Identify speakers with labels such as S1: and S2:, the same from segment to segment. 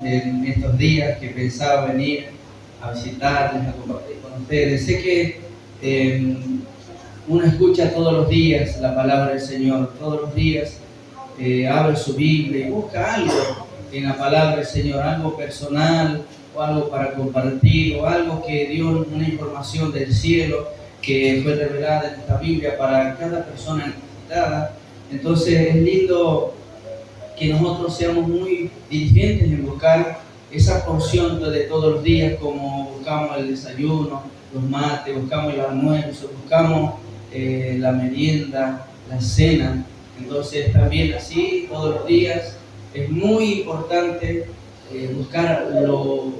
S1: en estos días que pensaba venir a visitarles, a compartir con ustedes. Sé que uno escucha todos los días la palabra del Señor, todos los días abre su Biblia y busca algo en la palabra del Señor, algo personal o algo para compartir o algo que dio una información del cielo que fue revelada en esta Biblia para cada persona necesitada. Entonces es lindo que nosotros seamos muy diligentes en buscar esa porción de todos los días, como buscamos el desayuno, los mates, buscamos el almuerzo, buscamos la merienda, la cena. Entonces también así todos los días es muy importante buscar lo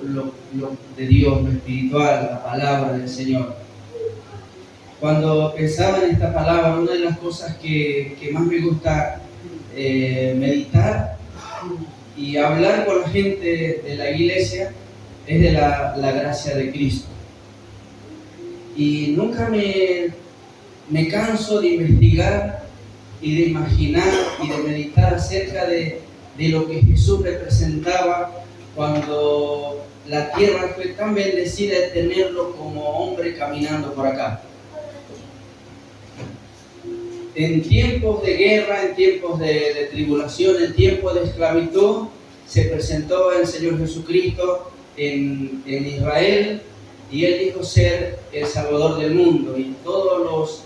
S1: de Dios, lo espiritual, la palabra del Señor. Cuando pensaba en esta palabra, una de las cosas que más me gusta meditar y hablar con la gente de la iglesia es de la gracia de Cristo. Y nunca me canso de investigar y de imaginar y de meditar acerca de lo que Jesús representaba cuando la tierra fue tan bendecida de tenerlo como hombre caminando por acá. En tiempos de guerra, en tiempos de tribulación, en tiempos de esclavitud, se presentó el Señor Jesucristo en Israel y Él dijo ser el Salvador del mundo. Y todos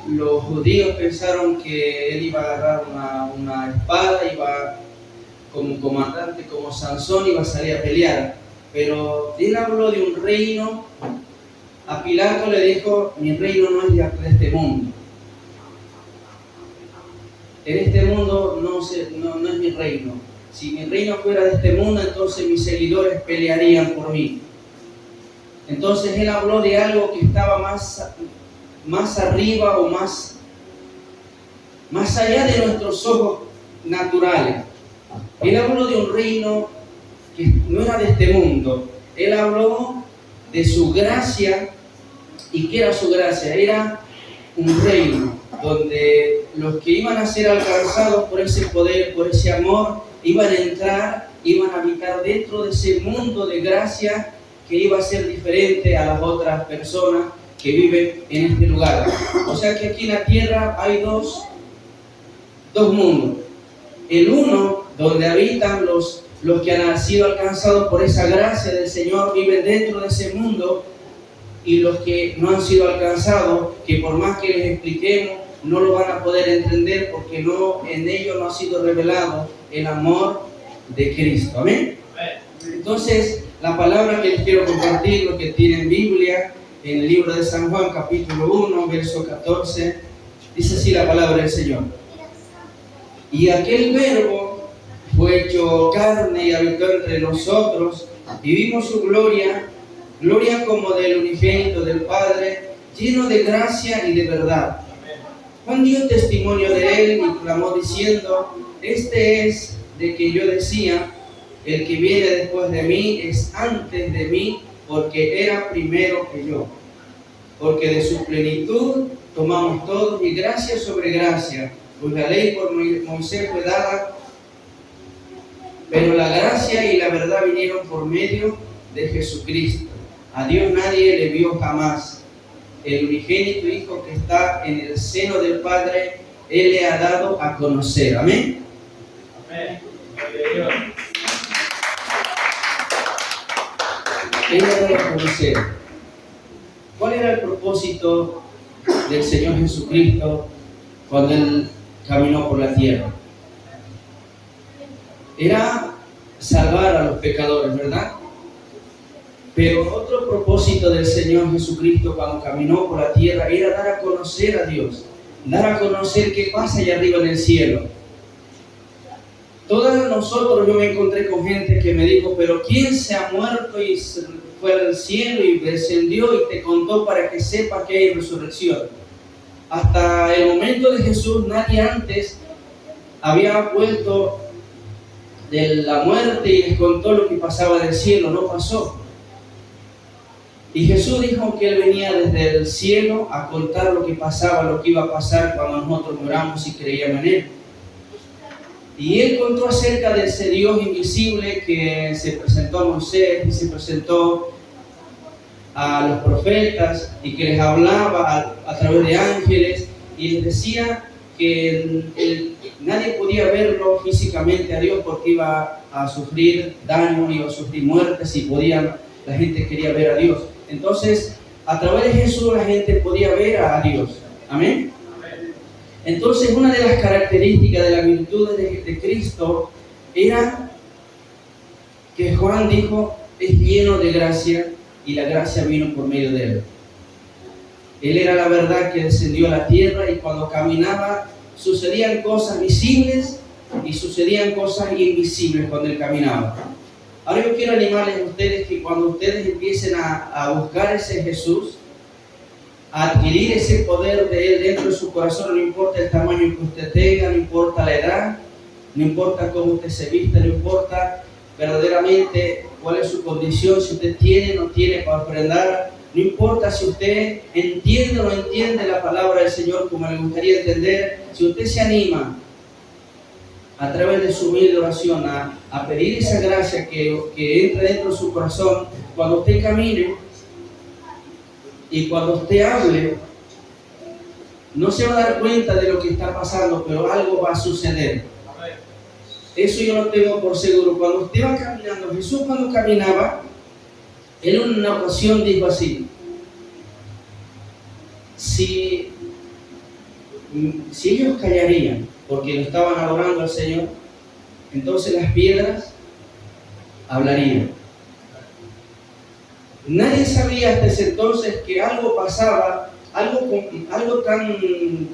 S1: los judíos pensaron que Él iba a agarrar una espada, iba como comandante, como Sansón, iba a salir a pelear. Pero Él habló de un reino. A Pilato le dijo: mi reino no es de este mundo. En este mundo no es mi reino. Si mi reino fuera de este mundo, entonces mis seguidores pelearían por mí. Entonces Él habló de algo que estaba más arriba o más allá de nuestros ojos naturales. Él habló de un reino que no era de este mundo. Él habló de su gracia. ¿Y qué era su gracia? Era un reino donde los que iban a ser alcanzados por ese poder, por ese amor, iban a entrar, iban a habitar dentro de ese mundo de gracia que iba a ser diferente a las otras personas que viven en este lugar. O sea que aquí en la tierra hay dos mundos. El uno, donde habitan los que han sido alcanzados por esa gracia del Señor, viven dentro de ese mundo, y los que no han sido alcanzados, que por más que les expliquemos, no lo van a poder entender porque en ellos no ha sido revelado el amor de Cristo. ¿Amén? Entonces, la palabra que les quiero compartir, lo que tienen Biblia, en el libro de San Juan, capítulo 1, verso 14, dice así la palabra del Señor. Y aquel verbo fue hecho carne y habitó entre nosotros, y vimos su gloria como del unigénito del Padre, lleno de gracia y de verdad. Juan dio testimonio de él y clamó diciendo: este es de que yo decía, el que viene después de mí es antes de mí, porque era primero que yo. Porque de su plenitud tomamos todos, y gracia sobre gracia, pues la ley por Moisés fue dada, pero la gracia y la verdad vinieron por medio de Jesucristo. A Dios nadie le vio jamás. El unigénito Hijo que está en el seno del Padre, Él le ha dado a conocer. Amén. Amén. Él le ha dado a conocer. ¿Cuál era el propósito del Señor Jesucristo cuando Él caminó por la tierra? Era salvar a los pecadores, ¿verdad? Pero otro propósito del Señor Jesucristo cuando caminó por la tierra era dar a conocer a Dios, dar a conocer qué pasa allá arriba en el cielo. Todos nosotros, yo me encontré con gente que me dijo: pero ¿quién se ha muerto y fue al cielo y descendió y te contó para que sepas que hay resurrección? Hasta el momento de Jesús, nadie antes había vuelto de la muerte y les contó lo que pasaba del cielo. No pasó. Y Jesús dijo que Él venía desde el cielo a contar lo que pasaba, lo que iba a pasar cuando nosotros oramos y creíamos en Él. Y él contó acerca de ese Dios invisible que se presentó a Moisés y se presentó a los profetas y que les hablaba a través de ángeles y les decía que nadie podía verlo físicamente a Dios porque iba a sufrir daño, iba a sufrir muerte si la gente quería ver a Dios. Entonces, a través de Jesús la gente podía ver a Dios. Amén. Entonces, una de las características de la virtud de Cristo era que Juan dijo, es lleno de gracia y la gracia vino por medio de él. Él era la verdad que descendió a la tierra y cuando caminaba sucedían cosas visibles y sucedían cosas invisibles cuando él caminaba. Ahora yo quiero animarles a ustedes que cuando ustedes empiecen a buscar ese Jesús, a adquirir ese poder de él dentro de su corazón, no importa el tamaño que usted tenga, no importa la edad, no importa cómo usted se vista, no importa verdaderamente cuál es su condición, si usted tiene o no tiene para ofrendar, no importa si usted entiende o no entiende la palabra del Señor como le gustaría entender, si usted se anima a través de su humilde oración a pedir esa gracia que entra dentro de su corazón, cuando usted camine y cuando usted hable, no se va a dar cuenta de lo que está pasando, pero algo va a suceder. Eso yo lo tengo por seguro. Cuando usted va caminando, Jesús cuando caminaba, él en una ocasión dijo así, si ellos callarían, porque lo estaban adorando al Señor, entonces las piedras hablarían. Nadie sabía hasta ese entonces que algo pasaba, algo tan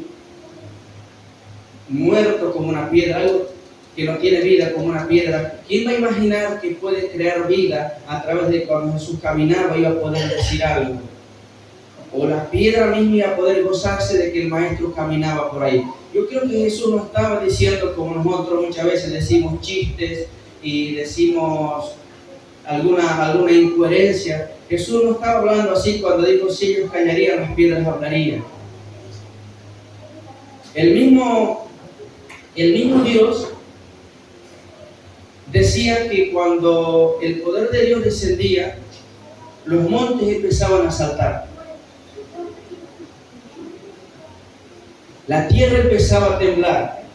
S1: muerto como una piedra, algo que no tiene vida como una piedra. ¿Quién va a imaginar que puede crear vida a través de cuando Jesús caminaba iba a poder decir algo? O la piedra misma iba a poder gozarse de que el maestro caminaba por ahí. Yo creo que Jesús no estaba diciendo como nosotros muchas veces decimos chistes y decimos alguna incoherencia. Jesús no estaba hablando así cuando dijo si ellos callarían, las piedras hablarían. El mismo Dios decía que cuando el poder de Dios descendía, los montes empezaban a saltar. La tierra empezaba a temblar.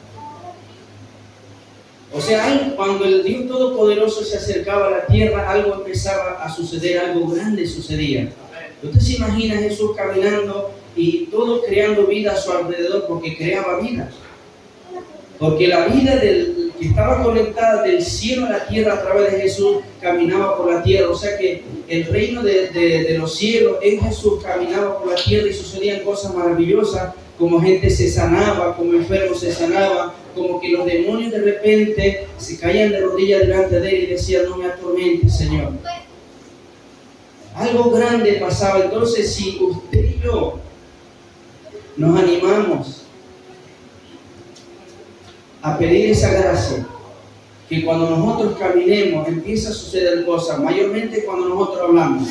S1: O sea, cuando el Dios Todopoderoso se acercaba a la tierra, algo empezaba a suceder, algo grande sucedía. Usted se imagina a Jesús caminando y todo creando vida a su alrededor porque creaba vida. Porque la vida que estaba conectada del cielo a la tierra a través de Jesús caminaba por la tierra. O sea que el reino de los cielos en Jesús caminaba por la tierra y sucedían cosas maravillosas, como gente se sanaba, como enfermos se sanaban, como que los demonios de repente se caían de rodillas delante de él y decían, no me atormentes, Señor. Algo grande pasaba. Entonces, si usted y yo nos animamos a pedir esa gracia, que cuando nosotros caminemos empieza a suceder cosas, mayormente cuando nosotros hablamos.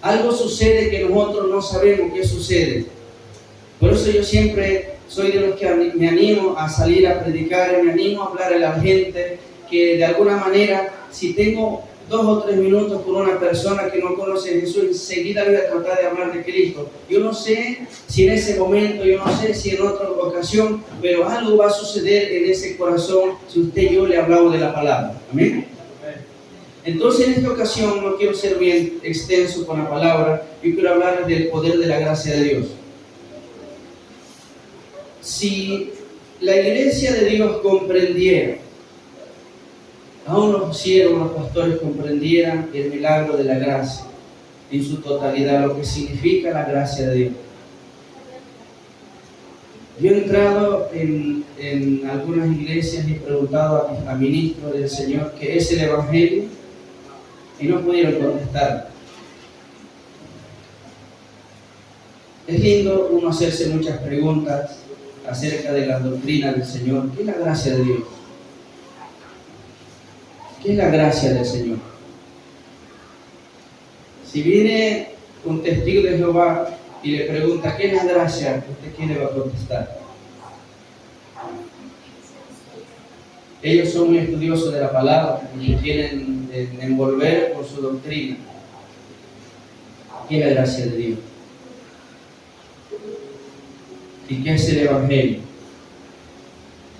S1: Algo sucede que nosotros no sabemos qué sucede. Por eso yo siempre soy de los que me animo a salir a predicar, me animo a hablar a la gente, que de alguna manera, si tengo 2 o 3 minutos con una persona que no conoce a Jesús, enseguida voy a tratar de hablar de Cristo. Yo no sé si en ese momento, yo no sé si en otra ocasión, pero algo va a suceder en ese corazón si usted y yo le hablamos de la palabra. Amén. Entonces en esta ocasión no quiero ser bien extenso con la palabra, yo quiero hablar del poder de la gracia de Dios. Si la iglesia de Dios comprendiera, aún los siervos, los pastores comprendieran el milagro de la gracia en su totalidad, lo que significa la gracia de Dios. Yo he entrado en algunas iglesias y he preguntado a ministros del Señor qué es el Evangelio y no pudieron contestar. Es lindo uno hacerse muchas preguntas acerca de la doctrina del Señor. ¿Qué es la gracia de Dios? ¿Qué es la gracia del Señor? Si viene un testigo de Jehová y le pregunta ¿qué es la gracia?, ¿usted qué le va a contestar? Ellos son muy estudiosos de la palabra y quieren envolver por su doctrina. ¿Qué es la gracia de Dios? ¿Y qué es el Evangelio?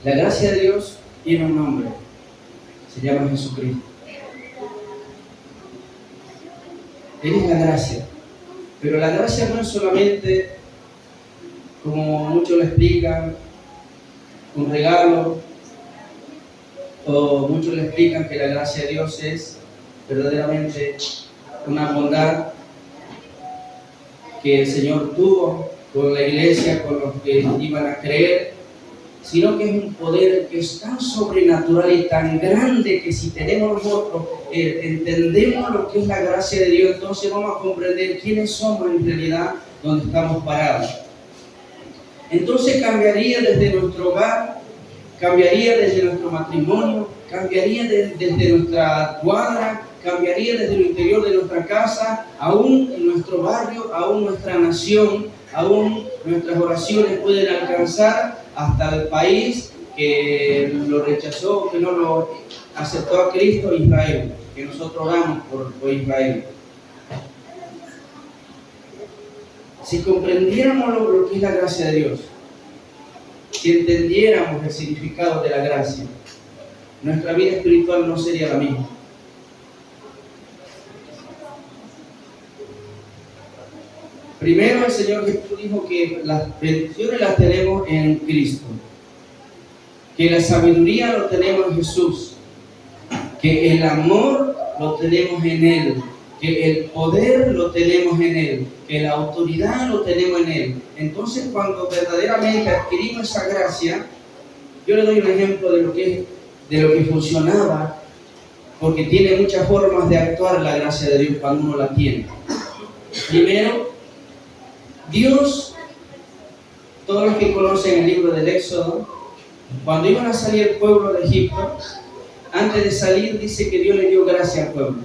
S1: La gracia de Dios tiene un nombre, se llama Jesucristo. Él es la gracia, pero la gracia no es solamente, como muchos lo explican, un regalo, o muchos le explican que la gracia de Dios es verdaderamente una bondad que el Señor tuvo con la iglesia, con los que iban a creer, sino que es un poder que es tan sobrenatural y tan grande que si tenemos nosotros, entendemos lo que es la gracia de Dios, entonces vamos a comprender quiénes somos en realidad, donde estamos parados. Entonces cambiaría desde nuestro hogar, cambiaría desde nuestro matrimonio, cambiaría desde nuestra cuadra, cambiaría desde el interior de nuestra casa, aún en nuestro barrio, aún nuestra nación, aún nuestras oraciones pueden alcanzar hasta el país que lo rechazó, que no lo aceptó a Cristo, Israel, que nosotros oramos por Israel. Si comprendiéramos lo que es la gracia de Dios, si entendiéramos el significado de la gracia, nuestra vida espiritual no sería la misma. Primero, el Señor Jesús dijo que las bendiciones las tenemos en Cristo, que la sabiduría lo tenemos en Jesús, que el amor lo tenemos en Él, que el poder lo tenemos en Él, que la autoridad lo tenemos en Él. Entonces, cuando verdaderamente adquirimos esa gracia, yo le doy un ejemplo de lo que funcionaba, porque tiene muchas formas de actuar la gracia de Dios cuando uno la tiene. Primero, Dios, todos los que conocen el libro del Éxodo, cuando iban a salir el pueblo de Egipto, antes de salir dice que Dios le dio gracia al pueblo.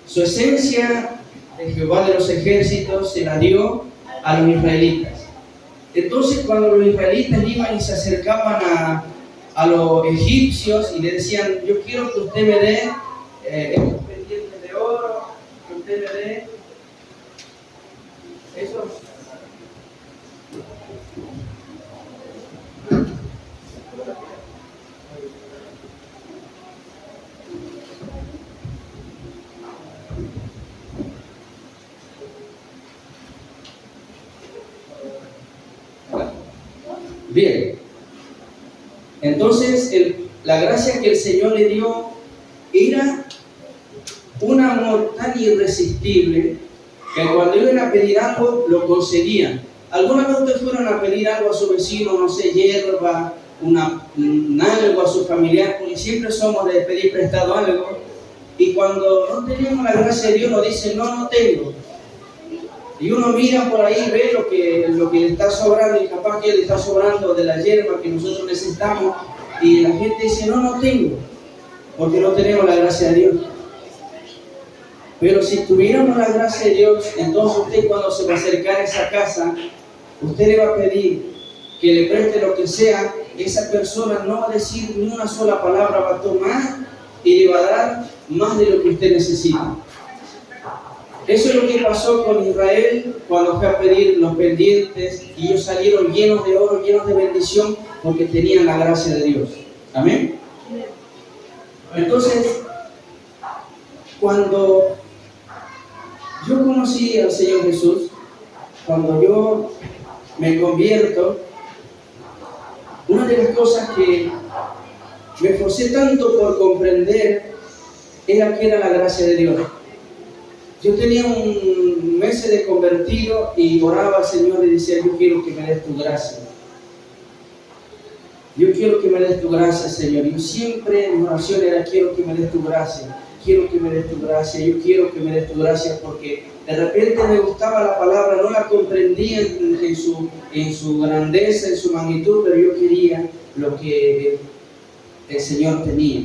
S1: Su esencia de Jehová de los ejércitos se la dio a los israelitas. Entonces cuando los israelitas iban y se acercaban a los egipcios y le decían, yo quiero que usted me dé estos pendientes de oro, que usted me dé esos. Bien, entonces la gracia que el Señor le dio era un amor tan irresistible que cuando iban a pedir algo lo conseguían. ¿Alguna vez ustedes fueron a pedir algo a su vecino, no sé, hierba, algo a su familiar? Porque siempre somos de pedir prestado algo, y cuando no tenemos la gracia de Dios nos dicen, no tengo. Y uno mira por ahí, ve lo que le está sobrando, y capaz que le está sobrando de la hierba que nosotros necesitamos, y la gente dice, no tengo, porque no tenemos la gracia de Dios. Pero si tuviéramos la gracia de Dios, entonces usted cuando se va a acercar a esa casa, usted le va a pedir que le preste lo que sea, esa persona no va a decir ni una sola palabra, va a tomar y le va a dar más de lo que usted necesita. Eso es lo que pasó con Israel cuando fue a pedir los pendientes, y ellos salieron llenos de oro, llenos de bendición, porque tenían la gracia de Dios. Amén. Entonces, cuando yo conocí al Señor Jesús, cuando yo me convierto, una de las cosas que me esforcé tanto por comprender era que era la gracia de Dios. Yo tenía un mes de convertido y oraba al Señor y decía, yo quiero que me des tu gracia. Yo quiero que me des tu gracia, Señor. Yo siempre en mi oración era, quiero que me des tu gracia. Quiero que me des tu gracia, yo quiero que me des tu gracia, porque de repente me gustaba la palabra, no la comprendía en su grandeza, en su magnitud, pero yo quería lo que el Señor tenía,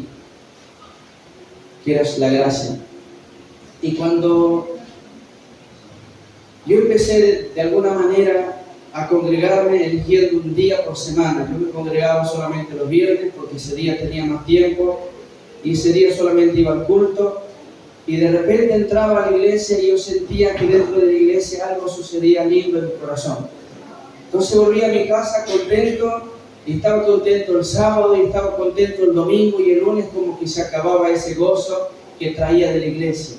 S1: que era la gracia. Y cuando yo empecé de alguna manera a congregarme eligiendo un día por semana. Yo me congregaba solamente los viernes porque ese día tenía más tiempo y ese día solamente iba al culto, y de repente entraba a la iglesia y yo sentía que dentro de la iglesia algo sucedía lindo en mi corazón. Entonces volví a mi casa contento, y estaba contento el sábado y estaba contento el domingo, y el lunes como que se acababa ese gozo que traía de la iglesia,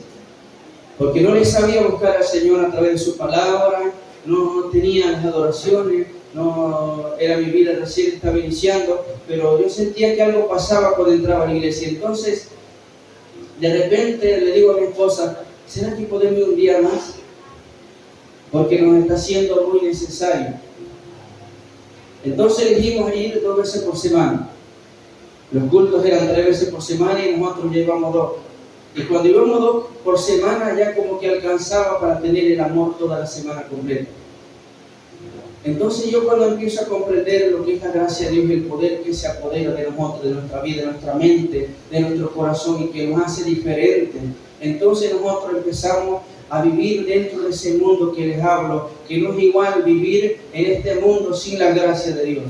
S1: porque no le sabía buscar al Señor a través de su palabra, no tenía las adoraciones, no era mi vida recién estaba iniciando, pero yo sentía que algo pasaba cuando entraba a la iglesia. Entonces de repente le digo a mi esposa, ¿será que podemos ir un día más? Porque nos está siendo muy necesario. Entonces elegimos ir 2 veces por semana. Los cultos eran 3 veces por semana y nosotros llevamos 2. Y cuando íbamos 2 por semana ya como que alcanzaba para tener el amor toda la semana completa. Entonces yo cuando empiezo a comprender lo que es la gracia de Dios, el poder que se apodera de nosotros, de nuestra vida, de nuestra mente, de nuestro corazón y que nos hace diferentes, entonces nosotros empezamos a vivir dentro de ese mundo que les hablo, que no es igual vivir en este mundo sin la gracia de Dios.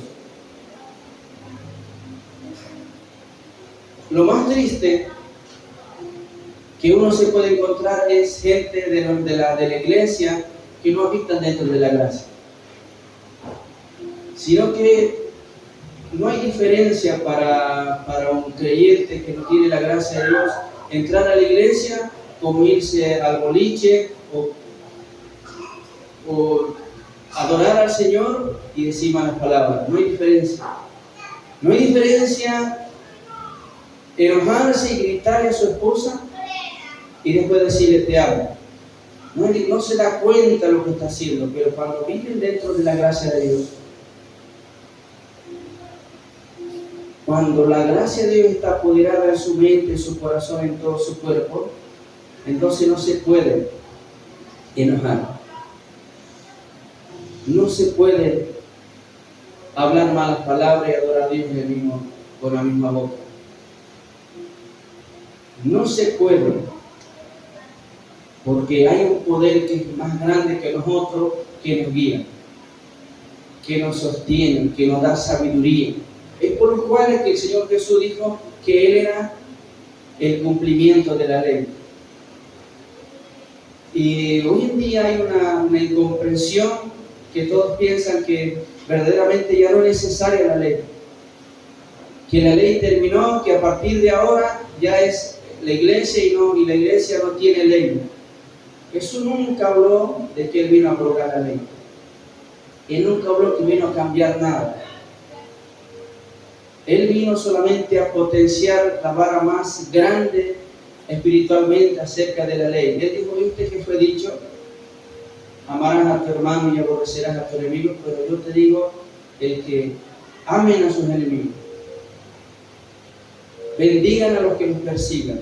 S1: Lo más triste que uno se puede encontrar es gente de la iglesia que no habitan dentro de la gracia, sino que no hay diferencia para un creyente que no tiene la gracia de Dios entrar a la iglesia como irse al boliche o adorar al Señor y decir malas palabras. No hay diferencia. No hay diferencia enojarse y gritarle a su esposa y después decirle te amo. No se da cuenta de lo que está haciendo, pero cuando viven dentro de la gracia de Dios, cuando la gracia de Dios está apoderada en su mente, en su corazón, en todo su cuerpo, entonces no se puede enojar. No se puede hablar malas palabras y adorar a Dios con la misma boca. No se puede, porque hay un poder que es más grande que nosotros, que nos guía, que nos sostiene, que nos da sabiduría. Es por lo cual es que el Señor Jesús dijo que Él era el cumplimiento de la ley. Y hoy en día hay una incomprensión que todos piensan que verdaderamente ya no es necesaria la ley. Que la ley terminó, que a partir de ahora ya es la iglesia y la iglesia no tiene ley. Jesús nunca habló de que Él vino a abrogar la ley. Él nunca habló que vino a cambiar nada. Él vino solamente a potenciar la vara más grande espiritualmente acerca de la ley. Él dijo, ¿viste que fue dicho? Amarás a tu hermano y aborrecerás a tu enemigo, pero yo te digo, el que amen a sus enemigos, bendigan a los que los persigan.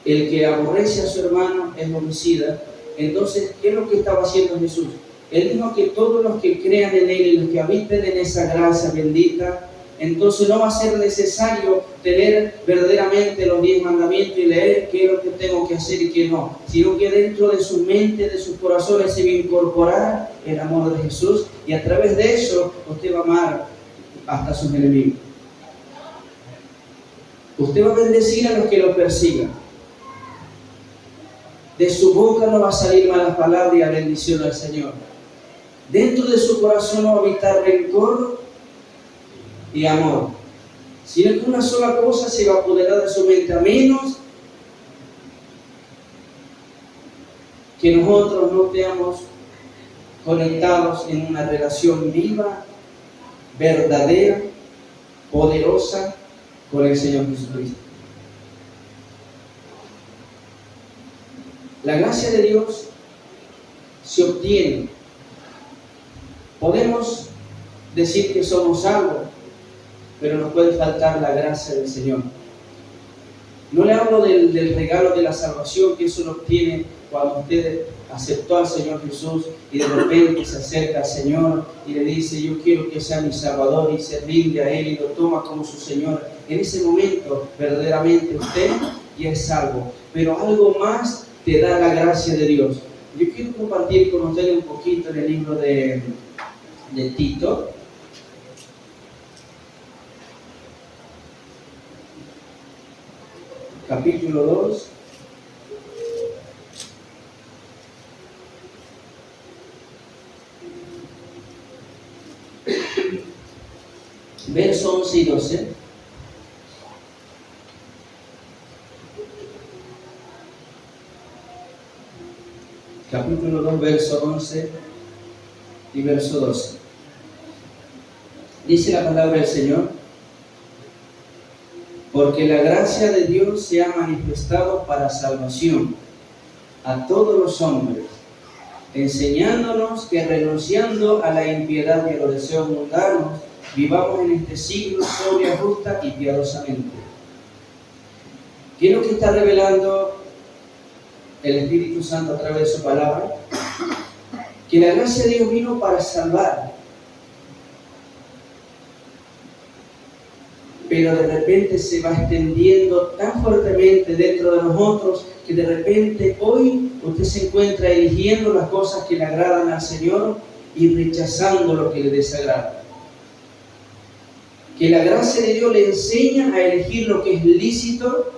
S1: El que aborrece a su hermano es homicida. Entonces, ¿qué es lo que estaba haciendo Jesús? Él dijo que todos los que crean en Él y los que habiten en esa gracia bendita, entonces no va a ser necesario tener verdaderamente los 10 mandamientos y leer qué es lo que tengo que hacer y qué no, sino que dentro de su mente, de sus corazones se va a incorporar el amor de Jesús, y a través de eso usted va a amar hasta sus enemigos. Usted va a bendecir a los que lo persigan. De su boca no va a salir malas palabras y la bendición al Señor. Dentro de su corazón no va a habitar rencor y amor, sino que una sola cosa se va a apoderar de su mente, a menos que nosotros no estemos conectados en una relación viva, verdadera, poderosa con el Señor Jesucristo. La gracia de Dios se obtiene. Podemos decir que somos salvos, pero nos puede faltar la gracia del Señor. No le hablo del regalo de la salvación, que eso lo obtiene cuando usted aceptó al Señor Jesús y de repente se acerca al Señor y le dice, yo quiero que sea mi Salvador, y se rinde a Él y lo toma como su Señor. En ese momento verdaderamente usted ya es salvo. Pero algo más te da la gracia de Dios. yo quiero compartir con ustedes un poquito del libro de Tito. Capítulo 2. Verso 11 y 12. Capítulo 2, verso 11 y verso 12. Dice la palabra del Señor: porque la gracia de Dios se ha manifestado para salvación a todos los hombres, enseñándonos que renunciando a la impiedad y a los deseos mundanos, vivamos en este siglo sobria, justa y piadosamente. ¿Qué es lo que está revelando el Espíritu Santo a través de su palabra? Que la gracia de Dios vino para salvar, pero de repente se va extendiendo tan fuertemente dentro de nosotros que de repente hoy usted se encuentra eligiendo las cosas que le agradan al Señor y rechazando lo que le desagrada. Que la gracia de Dios le enseña a elegir lo que es lícito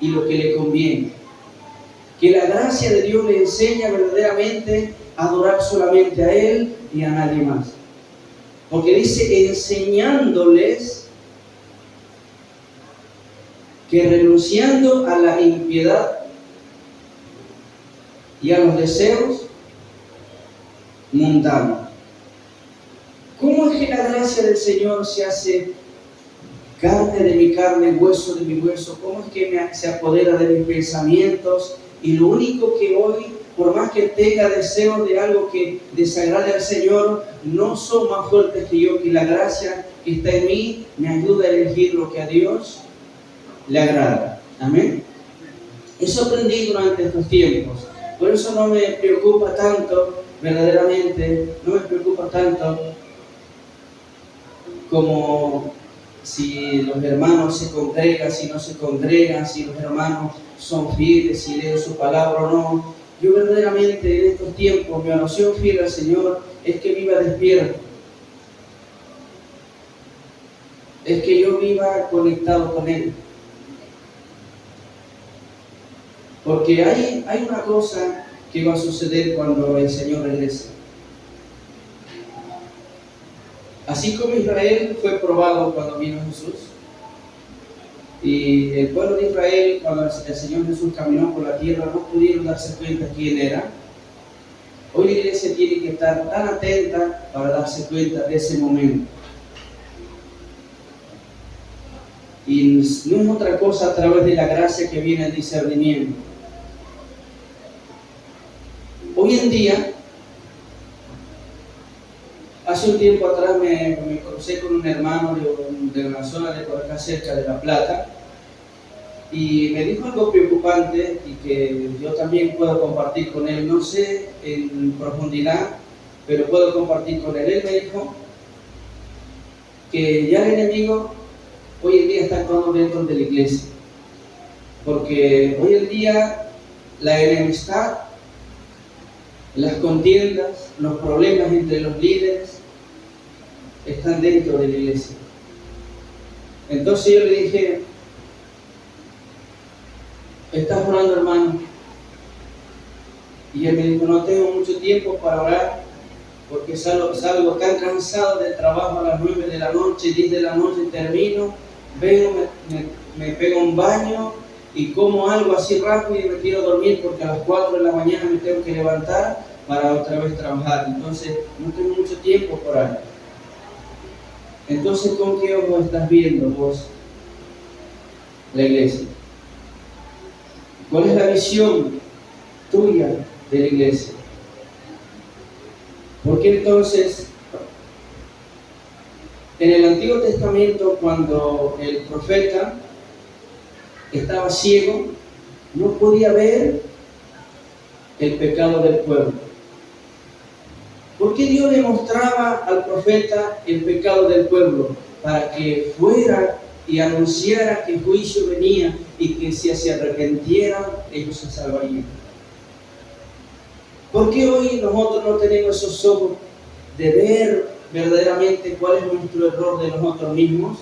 S1: y lo que le conviene. Que la gracia de Dios le enseña verdaderamente a adorar solamente a Él y a nadie más. Porque dice, enseñándoles que renunciando a la impiedad y a los deseos mundanos. ¿Cómo es que la gracia del Señor se hace carne de mi carne, hueso de mi hueso? ¿Cómo es que se apodera de mis pensamientos? Y lo único que hoy, por más que tenga deseo de algo que desagrade al Señor, no son más fuertes que yo, que la gracia que está en mí me ayuda a elegir lo que a Dios le agrada. Amén. Eso aprendí durante estos tiempos. Por eso no me preocupa tanto, verdaderamente, no me preocupa tanto como si los hermanos se congregan, si no se congregan, si los hermanos son fieles, si leen su palabra o no. Yo verdaderamente en estos tiempos, mi oración fiel al Señor es que viva despierto. Es que yo viva conectado con Él. Porque hay una cosa que va a suceder cuando el Señor regrese. Así como Israel fue probado cuando vino Jesús, y el pueblo de Israel, cuando el Señor Jesús caminó por la tierra, no pudieron darse cuenta quién era. Hoy la iglesia tiene que estar tan atenta para darse cuenta de ese momento. Y no es otra cosa a través de la gracia que viene el discernimiento. Hoy en día, hace un tiempo atrás me crucé con un hermano de una zona de por acá cerca de La Plata y me dijo algo preocupante y que yo también puedo compartir con él, no sé en profundidad, pero puedo compartir con él. Él me dijo que ya el enemigo hoy en día está actuando dentro de la iglesia, porque hoy en día la enemistad, las contiendas, los problemas entre los líderes están dentro de la iglesia. Entonces yo le dije, ¿estás orando, hermano? Y él me dijo, no tengo mucho tiempo para orar porque salgo tan cansado del trabajo a las 9 de la noche, 10 de la noche termino, vengo, me pego un baño y como algo así rápido y me quiero dormir porque a las 4 de la mañana me tengo que levantar para otra vez trabajar. Entonces no tengo mucho tiempo por ahí. Entonces, ¿con qué ojo estás viendo vos la iglesia? ¿Cuál es la visión tuya de la iglesia? Porque entonces, en el Antiguo Testamento, cuando el profeta estaba ciego, no podía ver el pecado del pueblo. ¿Por qué Dios le mostraba al profeta el pecado del pueblo? Para que fuera y anunciara que el juicio venía y que si se arrepintieran, ellos se salvarían. ¿Por qué hoy nosotros no tenemos esos ojos de ver verdaderamente cuál es nuestro error de nosotros mismos?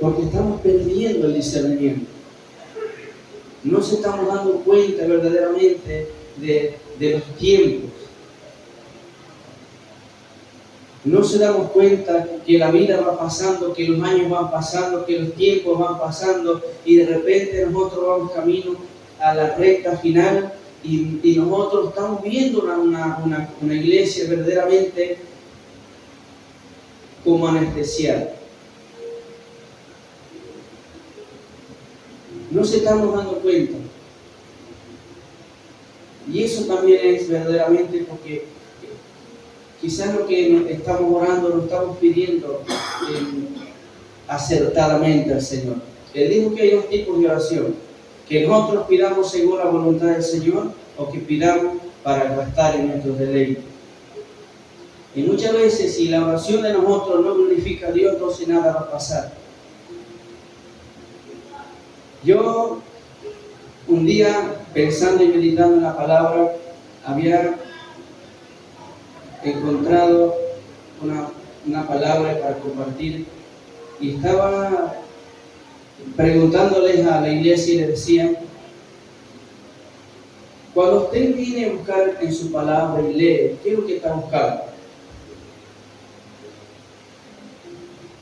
S1: Porque estamos perdiendo el discernimiento. No se estamos dando cuenta verdaderamente de los tiempos. No se damos cuenta que la vida va pasando, que los años van pasando, que los tiempos van pasando y de repente nosotros vamos camino a la recta final y nosotros estamos viendo una iglesia verdaderamente como anestesiada. No se estamos dando cuenta. Y eso también es verdaderamente porque quizás lo que estamos orando, lo estamos pidiendo acertadamente al Señor. Él dijo que hay dos tipos de oración. Que nosotros pidamos según la voluntad del Señor o que pidamos para gastar en nuestros deleites. Y muchas veces si la oración de nosotros no glorifica a Dios, entonces nada va a pasar. Yo un día pensando y meditando en la palabra había encontrado una palabra para compartir y estaba preguntándoles a la iglesia y les decía: cuando usted viene a buscar en su palabra y lee, ¿qué es lo que está buscando?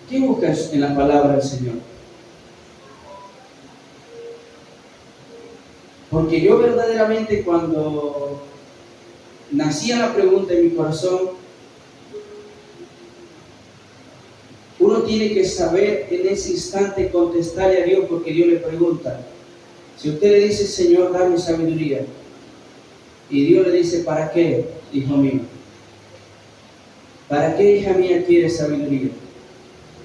S1: ¿Qué busca en la palabra del Señor? Porque yo verdaderamente cuando nacía la pregunta en mi corazón, uno tiene que saber en ese instante contestarle a Dios, porque Dios le pregunta. Si usted le dice: Señor, dame sabiduría, y Dios le dice: ¿para qué, hijo mío? ¿Para qué, hija mía, quiere sabiduría?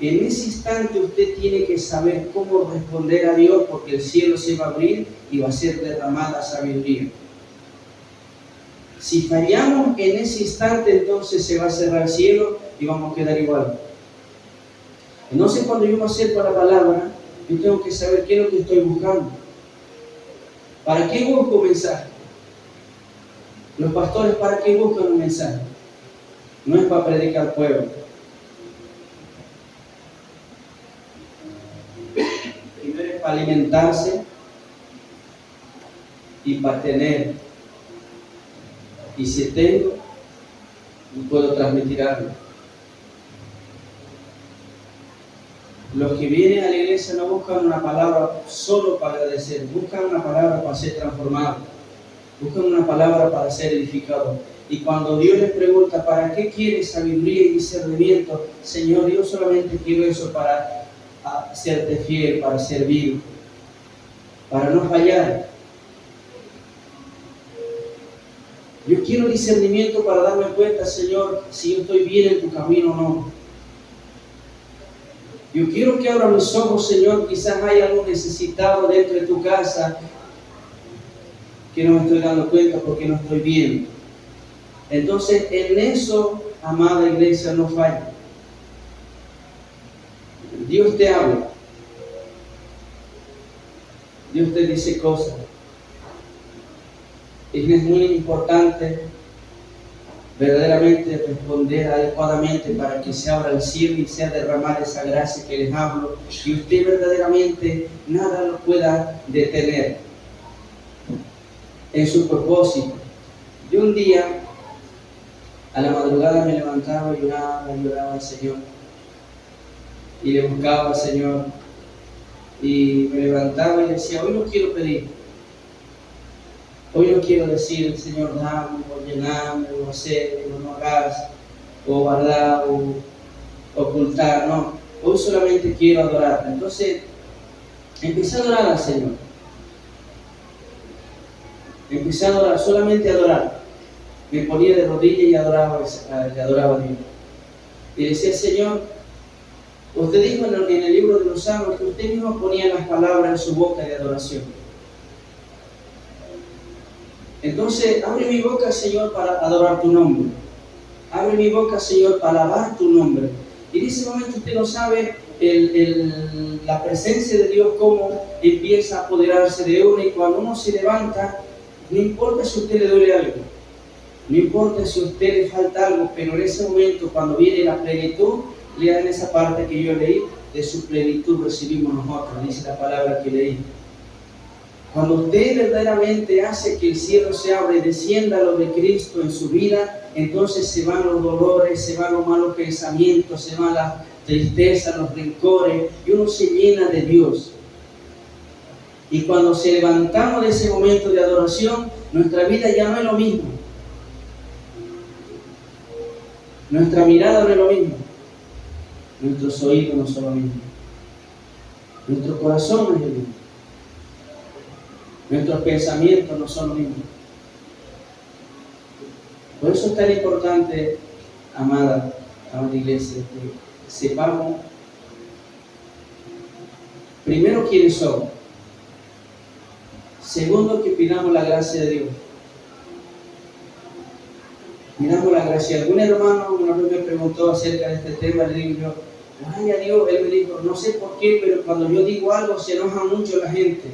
S1: En ese instante usted tiene que saber cómo responder a Dios, porque el cielo se va a abrir y va a ser derramada sabiduría. Si fallamos en ese instante, entonces se va a cerrar el cielo y vamos a quedar igual. Entonces, cuando yo me acerco a la palabra, yo tengo que saber qué es lo que estoy buscando. ¿Para qué busco un mensaje? Los pastores, ¿para qué buscan un mensaje? No es para predicar al pueblo. Primero es para alimentarse y para tener. Y si tengo, puedo transmitir algo. Los que vienen a la iglesia no buscan una palabra solo para agradecer, buscan una palabra para ser transformado, buscan una palabra para ser edificado. Y cuando Dios les pregunta: ¿para qué quieres sabiduría y discernimiento? Señor, yo solamente quiero eso para serte fiel, para servir, para no fallar. Yo quiero discernimiento para darme cuenta, Señor, si yo estoy bien en tu camino o no. Yo quiero que abra mis ojos, Señor, quizás hay algo necesitado dentro de tu casa que no me estoy dando cuenta porque no estoy viendo. Entonces, en eso, amada iglesia, no falla. Dios te habla. Dios te dice cosas. Es muy importante verdaderamente responder adecuadamente para que se abra el cielo y sea derramada esa gracia que les hablo, y usted verdaderamente nada lo pueda detener en su propósito. Yo un día a la madrugada me levantaba y lloraba al Señor y le buscaba al Señor, y me levantaba y decía: hoy no quiero pedir, hoy no quiero decir: Señor, dame, o llename, o hacer, o no hagas, o guardar, o ocultar. No, hoy solamente quiero adorar. Entonces, empecé a adorar al Señor. Empecé a adorar, solamente a adorar. Me ponía de rodillas y adoraba a Dios. Y decía: Señor, usted dijo en el libro de los Salmos que usted mismo ponía las palabras en su boca de adoración. Entonces, abre mi boca, Señor, para adorar tu nombre. Abre mi boca, Señor, para alabar tu nombre. Y en ese momento usted no sabe la presencia de Dios, cómo empieza a apoderarse de uno. Y cuando uno se levanta, No importa si a usted le duele algo, no importa si a usted le falta algo, pero en ese momento, cuando viene la plenitud, lean esa parte que yo leí, de su plenitud recibimos nosotros, dice la palabra que leí. Cuando usted verdaderamente hace que el cielo se abra y descienda lo de Cristo en su vida, entonces se van los dolores, se van los malos pensamientos, se van las tristezas, los rencores, y uno se llena de Dios. Y cuando se levantamos de ese momento de adoración, nuestra vida ya no es lo mismo. Nuestra mirada no es lo mismo. Nuestros oídos no son lo mismo. Nuestro corazón no es lo mismo. Nuestros pensamientos no son lo mismo. Por eso es tan importante, amada iglesia, que sepamos primero quiénes somos. Segundo, que pidamos la gracia de Dios. Pidamos la gracia. Algún hermano una vez me preguntó acerca de este tema, le digo yo, ay a Dios, él me dijo, no sé por qué, pero cuando yo digo algo se enoja mucho la gente.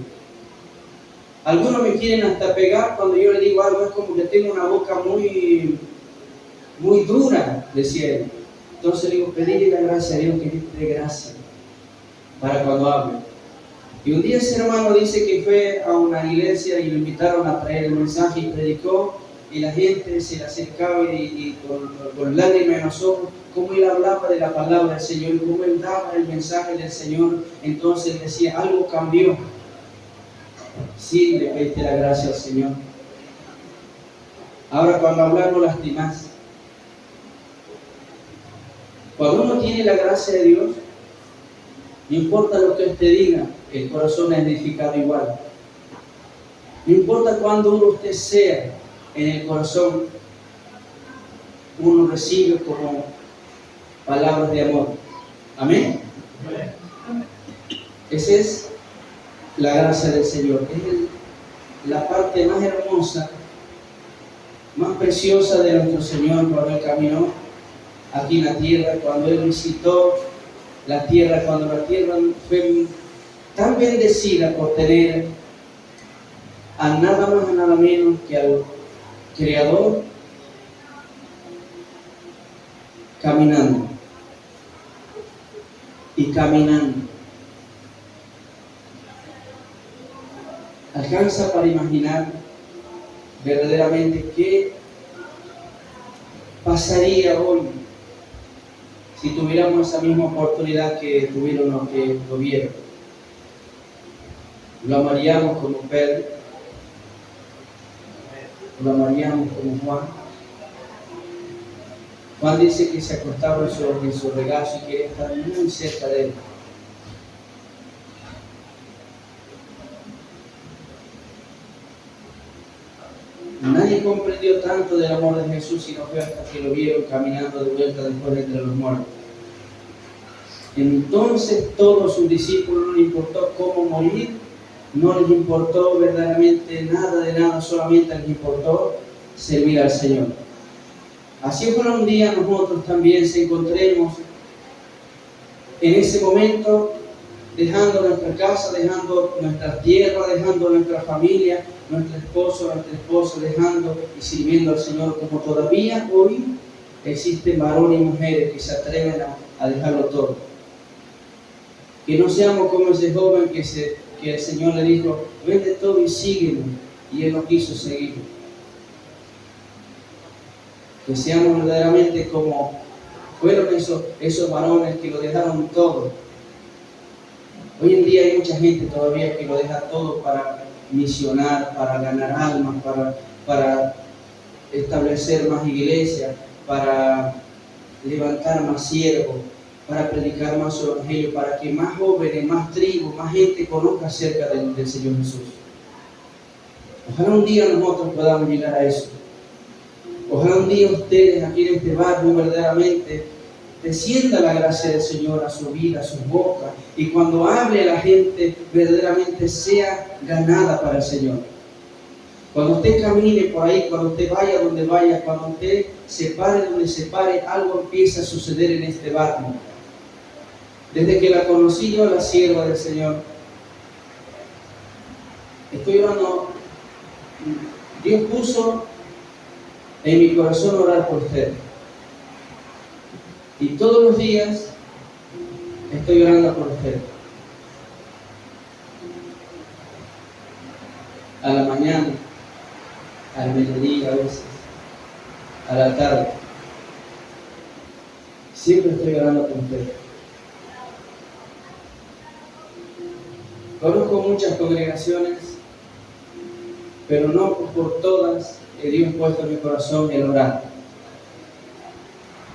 S1: Algunos me quieren hasta pegar cuando yo le digo algo, es como que tengo una boca muy dura, decía él. Entonces le digo, pedirle la gracia a Dios, que Dios te dé gracia para cuando hable. Y un día ese hermano dice que fue a una iglesia y lo invitaron a traer el mensaje y predicó, y la gente se le acercaba y con lágrimas en los ojos, cómo él hablaba de la palabra del Señor, cómo él daba el mensaje del Señor. Entonces decía, algo cambió. Sí, le pediste la gracia al Señor. Ahora cuando hablas no lastimas. Cuando uno tiene la gracia de Dios, no importa lo que usted diga, el corazón es edificado igual. No importa cuándo uno usted sea en el corazón, uno recibe como palabras de amor. Amén. Esa es la gracia del Señor. Es la parte más hermosa, más preciosa de nuestro Señor cuando Él caminó aquí en la tierra, cuando Él visitó la tierra, cuando la tierra fue tan bendecida por tener a nada más y nada menos que al Creador caminando y caminando. Alcanza para imaginar verdaderamente qué pasaría hoy si tuviéramos esa misma oportunidad que tuvieron los que lo vieron. Lo amaríamos como Pedro, lo amaríamos como Juan. Juan dice que se acostaba en su regazo y quería estar muy cerca de él. Nadie comprendió tanto del amor de Jesús sino fue hasta que lo vieron caminando de vuelta después de entre los muertos. Entonces todos sus discípulos no les importó cómo morir, no les importó verdaderamente nada de nada, solamente les importó servir al Señor. Así ojalá un día nosotros también se encontremos en ese momento, dejando nuestra casa, dejando nuestra tierra, dejando nuestra familia, nuestro esposo, nuestra esposa, dejando y sirviendo al Señor, como todavía hoy existen varones y mujeres que se atreven a dejarlo todo. Que no seamos como ese joven que el Señor le dijo, vende todo y sígueme, y él no quiso seguirlo. Que seamos verdaderamente como fueron esos varones que lo dejaron todo. Hoy en día hay mucha gente todavía que lo deja todo para misionar, para ganar almas, para establecer más iglesias, para levantar más siervos, para predicar más su evangelio, para que más jóvenes, más tribus, más gente conozca acerca del Señor Jesús. Ojalá un día nosotros podamos llegar a eso. Ojalá un día ustedes aquí en este barrio verdaderamente descienda la gracia del Señor a su vida, a sus bocas, y cuando hable la gente verdaderamente sea ganada para el Señor. Cuando usted camine por ahí, cuando usted vaya donde vaya, cuando usted se pare donde se pare, algo empieza a suceder en este barrio. Desde que la conocí yo, la sierva del Señor, estoy orando Dios puso en mi corazón orar por usted. Y todos los días estoy orando por usted. A la mañana, al mediodía a veces, a la tarde. Siempre estoy orando por usted. Conozco muchas congregaciones, pero no por todas Dios ha puesto en mi corazón el orar.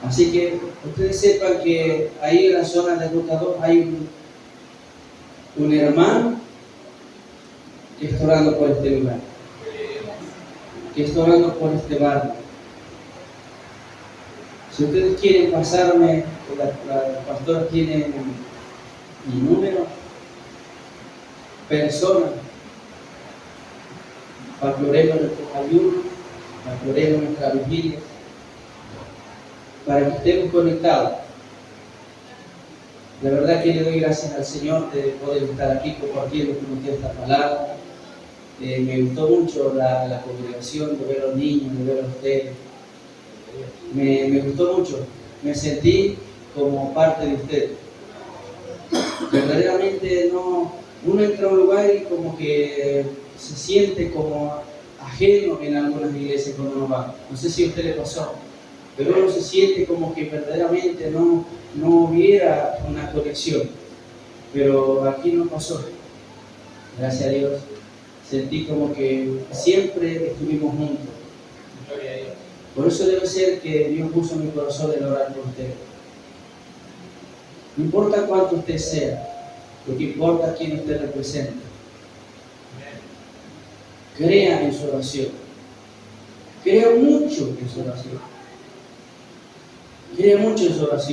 S1: Así que ustedes sepan que ahí en la zona de Ruta 2 hay un hermano que está orando por este lugar, que está orando por este barrio. Si ustedes quieren pasarme, la pastora tiene mi número, personas, para que oremos nuestros ayunos, para que oremos nuestra vigilia, para que estemos conectados. La verdad que le doy gracias al Señor de poder estar aquí compartiendo con usted esta palabra. Me gustó mucho la congregación, de ver a los niños, de ver a ustedes. Me gustó mucho. Me sentí como parte de ustedes. Verdaderamente uno entra a un lugar y como que se siente como ajeno en algunas iglesias cuando uno va. No sé si a usted le pasó, pero uno se siente como que verdaderamente no hubiera una conexión. Pero aquí no pasó. Gracias a Dios. Sentí como que siempre estuvimos juntos. Por eso debe ser que Dios puso en mi corazón el orar por usted. No importa cuánto usted sea, lo que importa es quién usted representa. Crea en su oración. Crea mucho en su oración. Crea mucho en su oración.